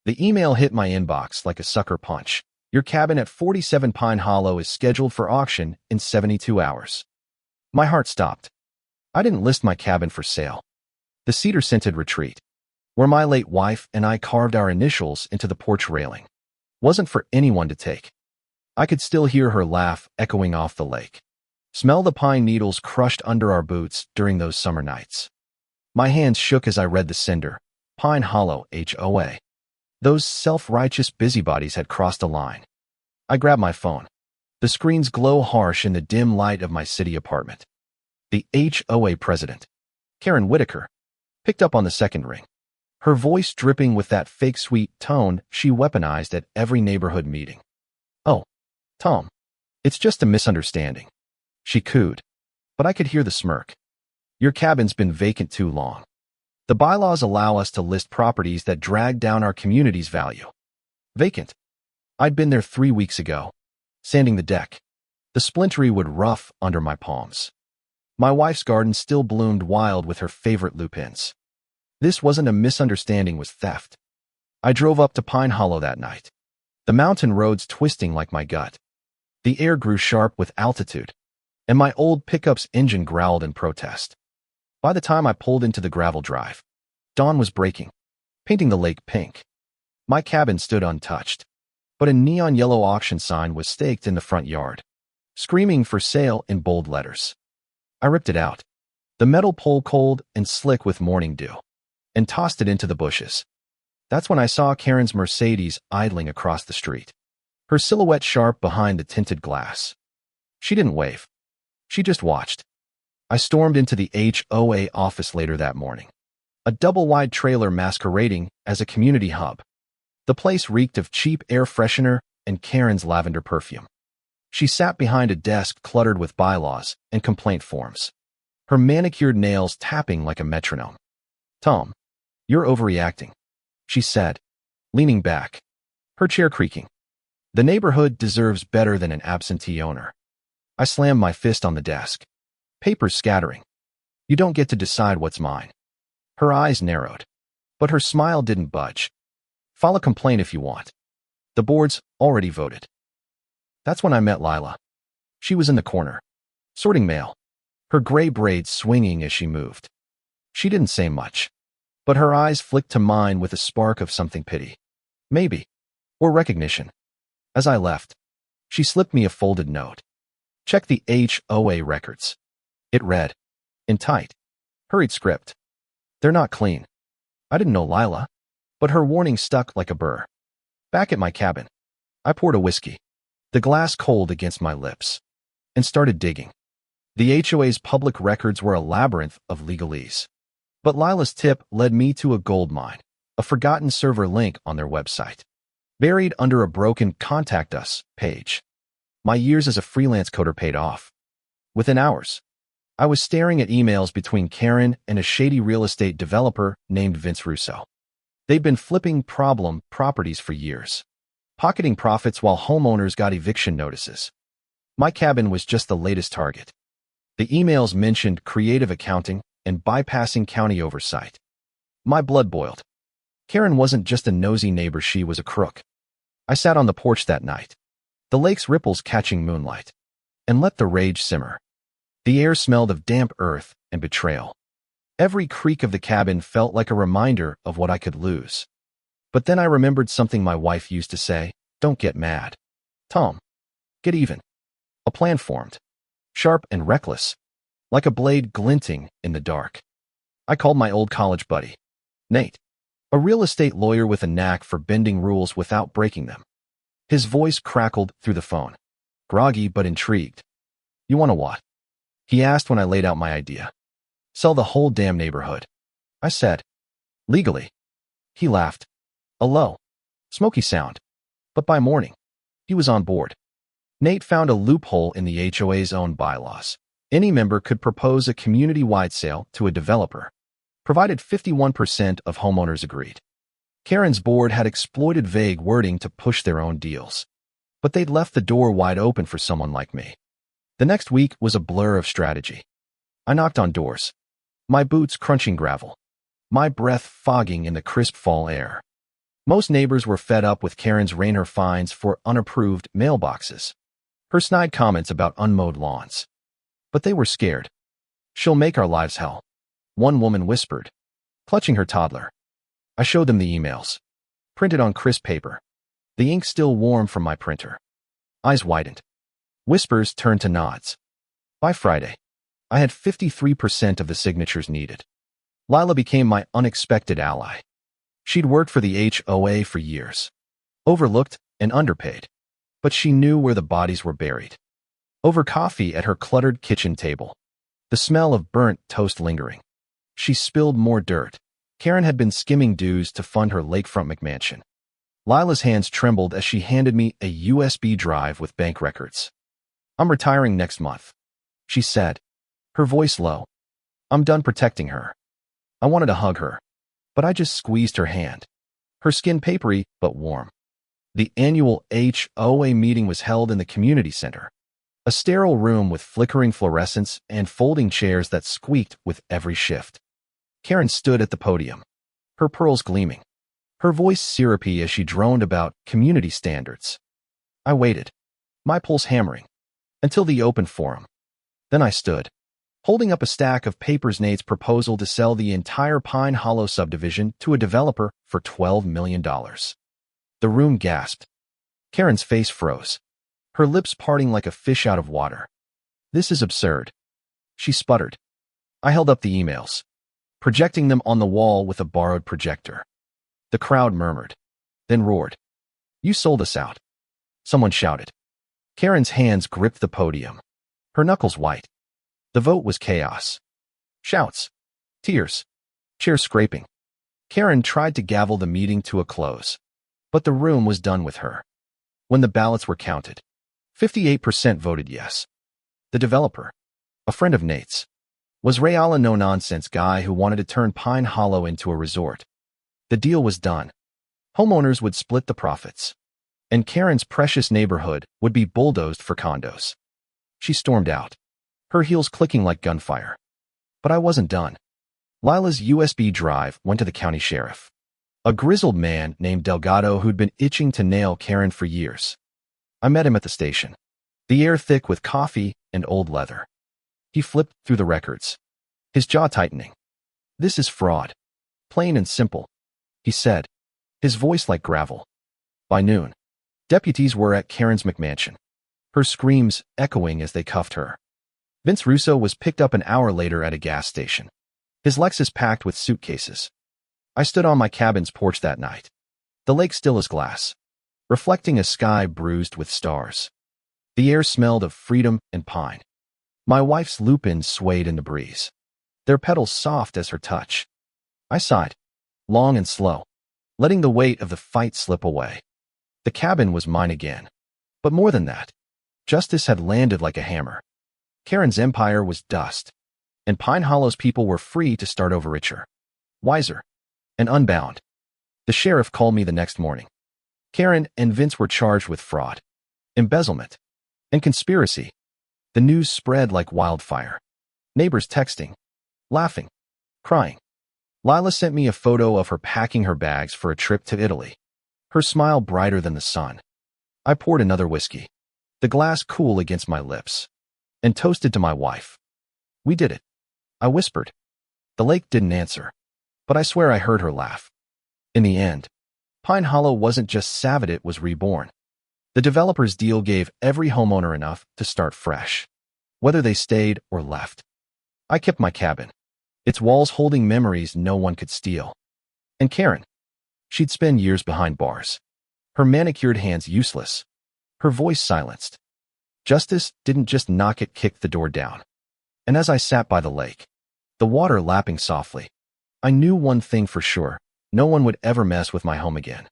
The email hit my inbox like a sucker punch. Your cabin at 47 Pine Hollow is scheduled for auction in 72 hours. My heart stopped. I didn't list my cabin for sale. The cedar-scented retreat, where my late wife and I carved our initials into the porch railing, wasn't for anyone to take. I could still hear her laugh echoing off the lake. Smell the pine needles crushed under our boots during those summer nights. My hands shook as I read the sender, Pine Hollow, HOA. Those self-righteous busybodies had crossed a line. I grabbed my phone. The screens glow harsh in the dim light of my city apartment. The HOA president, Karen Whitaker, picked up on the second ring. Her voice dripping with that fake sweet tone she weaponized at every neighborhood meeting. "Oh, Tom, it's just a misunderstanding," she cooed, but I could hear the smirk. "Your cabin's been vacant too long. The bylaws allow us to list properties that drag down our community's value." Vacant. I'd been there 3 weeks ago, sanding the deck. The splintery wood rough under my palms. My wife's garden still bloomed wild with her favorite lupins. This wasn't a misunderstanding, was theft. I drove up to Pine Hollow that night, the mountain roads twisting like my gut. The air grew sharp with altitude, and my old pickup's engine growled in protest. By the time I pulled into the gravel drive, dawn was breaking, painting the lake pink. My cabin stood untouched, but a neon yellow auction sign was staked in the front yard, screaming for sale in bold letters. I ripped it out, the metal pole cold and slick with morning dew, and tossed it into the bushes. That's when I saw Karen's Mercedes idling across the street, her silhouette sharp behind the tinted glass. She didn't wave. She just watched. I stormed into the HOA office later that morning, a double-wide trailer masquerading as a community hub. The place reeked of cheap air freshener and Karen's lavender perfume. She sat behind a desk cluttered with bylaws and complaint forms, her manicured nails tapping like a metronome. "Tom, you're overreacting," she said, leaning back, her chair creaking. "The neighborhood deserves better than an absentee owner." I slammed my fist on the desk, papers scattering. "You don't get to decide what's mine." Her eyes narrowed, but her smile didn't budge. "File a complaint if you want. The board's already voted." That's when I met Lila. She was in the corner, sorting mail, her gray braids swinging as she moved. She didn't say much, but her eyes flicked to mine with a spark of something pity, maybe, or recognition. As I left, she slipped me a folded note. "Check the HOA records." It read, in tight, hurried script. "They're not clean." I didn't know Lila, but her warning stuck like a burr. Back at my cabin, I poured a whiskey, the glass cold against my lips, and started digging. The HOA's public records were a labyrinth of legalese. But Lila's tip led me to a gold mine, a forgotten server link on their website, buried under a broken Contact Us page. My years as a freelance coder paid off. Within hours, I was staring at emails between Karen and a shady real estate developer named Vince Russo. They'd been flipping problem properties for years, pocketing profits while homeowners got eviction notices. My cabin was just the latest target. The emails mentioned creative accounting and bypassing county oversight. My blood boiled. Karen wasn't just a nosy neighbor, she was a crook. I sat on the porch that night, the lake's ripples catching moonlight, and let the rage simmer. The air smelled of damp earth and betrayal. Every creak of the cabin felt like a reminder of what I could lose. But then I remembered something my wife used to say: "Don't get mad, Tom. Get even." A plan formed, sharp and reckless, like a blade glinting in the dark. I called my old college buddy, Nate, a real estate lawyer with a knack for bending rules without breaking them. His voice crackled through the phone, groggy but intrigued. "You want to what?" he asked when I laid out my idea. "Sell the whole damn neighborhood," I said. "Legally." He laughed, a low, smoky sound. But by morning, he was on board. Nate found a loophole in the HOA's own bylaws. Any member could propose a community-wide sale to a developer, provided 51% of homeowners agreed. Karen's board had exploited vague wording to push their own deals, but they'd left the door wide open for someone like me. The next week was a blur of strategy. I knocked on doors, my boots crunching gravel, my breath fogging in the crisp fall air. Most neighbors were fed up with Karen's rain her fines for unapproved mailboxes, her snide comments about unmowed lawns. But they were scared. "She'll make our lives hell," one woman whispered, clutching her toddler. I showed them the emails, printed on crisp paper, the ink still warm from my printer. Eyes widened. Whispers turned to nods. By Friday, I had 53% of the signatures needed. Lila became my unexpected ally. She'd worked for the HOA for years, overlooked and underpaid, but she knew where the bodies were buried. Over coffee at her cluttered kitchen table, the smell of burnt toast lingering, she spilled more dirt. Karen had been skimming dues to fund her lakefront McMansion. Lila's hands trembled as she handed me a USB drive with bank records. "I'm retiring next month," she said, her voice low. "I'm done protecting her." I wanted to hug her, but I just squeezed her hand. Her skin papery but warm. The annual HOA meeting was held in the community center, a sterile room with flickering fluorescents and folding chairs that squeaked with every shift. Karen stood at the podium, her pearls gleaming, her voice syrupy as she droned about community standards. I waited, my pulse hammering, until the open forum. Then I stood, holding up a stack of papers. Nate's proposal to sell the entire Pine Hollow subdivision to a developer for $12 million. The room gasped. Karen's face froze, her lips parting like a fish out of water. "This is absurd," she sputtered. I held up the emails, projecting them on the wall with a borrowed projector. The crowd murmured, then roared. "You sold us out," someone shouted. Karen's hands gripped the podium, her knuckles white. The vote was chaos. Shouts, tears, chairs scraping. Karen tried to gavel the meeting to a close, but the room was done with her. When the ballots were counted, 58% voted yes. The developer, a friend of Nate's, was Rayala no-nonsense guy who wanted to turn Pine Hollow into a resort. The deal was done. Homeowners would split the profits, and Karen's precious neighborhood would be bulldozed for condos. She stormed out, her heels clicking like gunfire. But I wasn't done. Lila's USB drive went to the county sheriff, a grizzled man named Delgado who'd been itching to nail Karen for years. I met him at the station, the air thick with coffee and old leather. He flipped through the records, his jaw tightening. "This is fraud. Plain and simple," he said, his voice like gravel. By noon, deputies were at Karen's McMansion, her screams echoing as they cuffed her. Vince Russo was picked up an hour later at a gas station, his Lexus packed with suitcases. I stood on my cabin's porch that night, the lake still as glass, reflecting a sky bruised with stars. The air smelled of freedom and pine. My wife's lupins swayed in the breeze, their petals soft as her touch. I sighed, long and slow, letting the weight of the fight slip away. The cabin was mine again. But more than that, justice had landed like a hammer. Karen's empire was dust, and Pine Hollow's people were free to start over richer, wiser, and unbound. The sheriff called me the next morning. Karen and Vince were charged with fraud, embezzlement, and conspiracy. The news spread like wildfire. Neighbors texting, laughing, crying. Lila sent me a photo of her packing her bags for a trip to Italy, her smile brighter than the sun. I poured another whiskey, the glass cool against my lips, and toasted to my wife. "We did it," I whispered. The lake didn't answer, but I swear I heard her laugh. In the end, Pine Hollow wasn't just saved, it was reborn. The developer's deal gave every homeowner enough to start fresh, whether they stayed or left. I kept my cabin, its walls holding memories no one could steal. And Karen, she'd spend years behind bars, her manicured hands useless, her voice silenced. Justice didn't just knock, it kicked the door down. And as I sat by the lake, the water lapping softly, I knew one thing for sure: no one would ever mess with my home again.